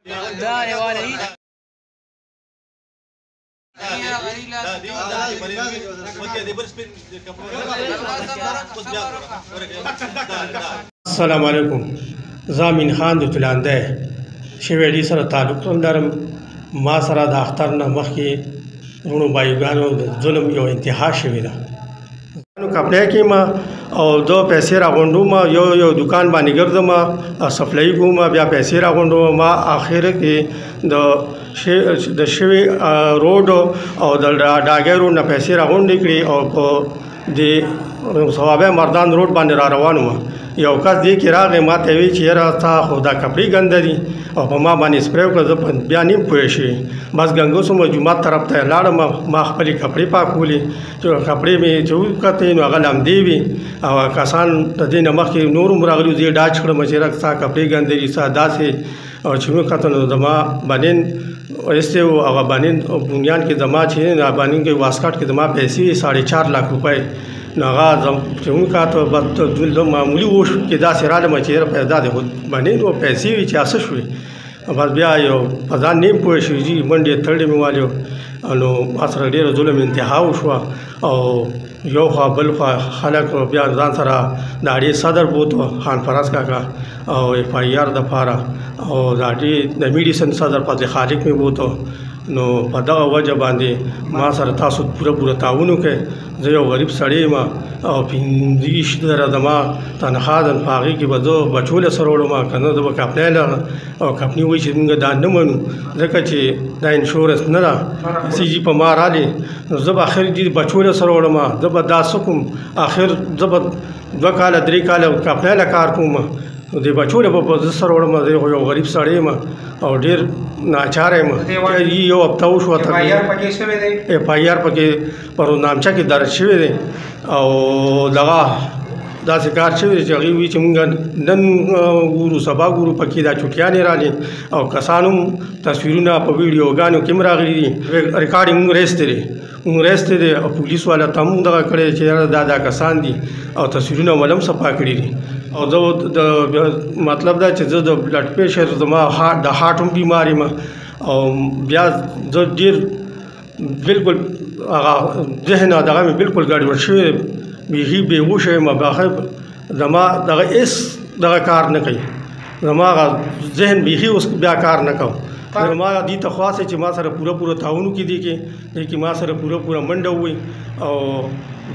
السلام علیکم. زامین خان د تلاندې شویلي سره تعلق لرم. ما سره د اختر نه مخکې ورونو بایوګانو د ظلم یو انتها شوې ده. کپړې کې ما او دو پیسې راغونډوم، یو دکان باندې ګرځم، سپلای کوم، بیا پیسې راغونډوم. ما اخر کې د شوی روډ او د ډاګر روډ نه پیسې راغونډې کړې او په د ثوابه مردان روډ باندې را روانم. یو کس دی کې راغی، ما ته وی چې یاره تا خو دا کپړې ګنده دي او په ما باندې سپری وکړه. زه بیا نیم پوه شوې، بس ګنګوسم جومات طرف ته لاړم. ما خپلې کپړې پاکولې، چې کپړې مې چې وکتې نو هغه لمدې وي او کسان د دې نه مخکې نور هم راغلي. زه یې ډاج کړم چې یاره ستا کپړې ګندې دي، ستا داسې. او چې مې وکتل نو زما بنین ایسته و، هغه بنین بنیان کې زما چې بنین کې واسکټ کې زما پیسې 4.5 लाख روپۍ. نو هغه چې موږ کاته د معمولي اوښ کې داسې رالم چې پیدا دی باندې نو پیسې وي چې اسه شوې. بس بیا یو په ځان نیم پوه شوې چې منډې تړلې مې والیو. نو ما سره ډېره ظلم انتها وشوه او یو خوا بل خوا خلک بیا ځان سره د اډې صدر بوتو خان فراز کاکا او اف آی آر دپاره او د اډې د میډیسن صدر فضل خالق مې بوتو. نو په دغه وجه باندې ما سره تاسو پوره تعاون وکړئ. زه یو غریب سړی یم او 25 زره زما تنخوا ده، په هغې کې به زه بچو له سره وړم، که نه زه به کپنی لرم او کپني وایي چې موږ دا نه منو ځکه چې دا انشورنس نه ده. سی جي په ما رالې نو زه به اخر دې بچو له سره وړم، زه به دا څه کوم. اخر زه به 2 کاله 3 کاله کپنی له کار کوم، د بچو له به زه سره وړم. زه یو غریب سړی یم او ډېر ناچاره یم. یو هفته وشوه اف آی آر پکې پر نامچه کې درج شوی دی او دغه داسې کار شوی دی چې هغې وایي چې مونږ نن ګورو سبا ګورو. پکې دا چوټیانې رالې او کسان هم تصویرونه په ویډیوګانو کې هم راغلي دي. ریکارډینګ مونږ رایستی دی او پولیس والا ته هم دغه کړی چې یاره دا کسان دي او تصویرونه ول هم صفا کړي دي. او زه مطلب دا چې زه د بلډ پریشر زما د هارټ هم بیمار یم او بیا زه ډېر بالکل هغه ذهن دغه مې بالکل ګډوډ شوی، بیخي بېهوشه یم. زما دغه هېڅ دغه کار نه کوي، زما هغه ذهن بیخي اوس بیا کار نه کوي. ما دې ته خواست چې ما سره پوره تعاون وکړي دي کې ما سره پوره منډه ووایي. او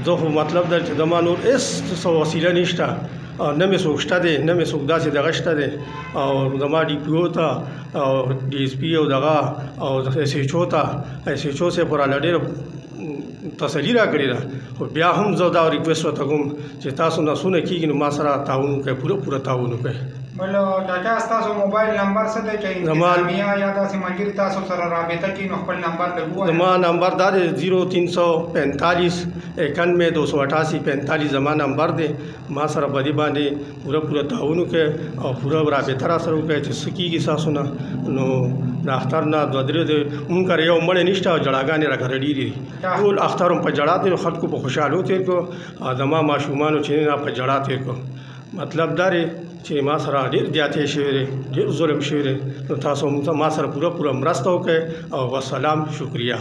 زه خو مطلب دا چې زما نور هېڅ څه وسیله نشته، نه مې څوک شته دی، نه مې څوک داسې دغه شته دی. او زما ډي پي او ته او ډي ایس پي او دغه او ایس ایچ او ته ایس ایچ او صاحب راله ډېره تسلي راکړې ده. خو بیا هم زه دا ریکویسټ ورته کوم چې تاسو نه څونه کېږي نو ما سره تعاون وکړئ، پوره تعاون وکړئ. بل ډاکټر ستاسو موبایل نمبر څه دی چې انتظامیه یا داسې ملګري تاسو سره رابطه کړي نو خپل نمبر لږ ووایئ. زما نمبر دا دی 0345 91 288 45 زما نمبر دی. ما سره په دې باندې پوره تعاون وکړئ او پوره رابطه را سره وکړئ چې څه کېږي ستاسو نه. نو د اختر نه 2-3 دی مونږ کره یو مړی نشته او جړاګانې راکره ډېرې دي. ټول اختر هم په جړا تېر کړو، خلکو په خوشحالو تېر کړو او زما ماشومانو چې نه په جړا تېر کړو. مطلب دا دی چې ما سره ډېر زیاتې شوی دی، ډېر ظلم شوی دی. نو تاسو ما سره پوره مرسته وکړئ او والسلام، شکریه.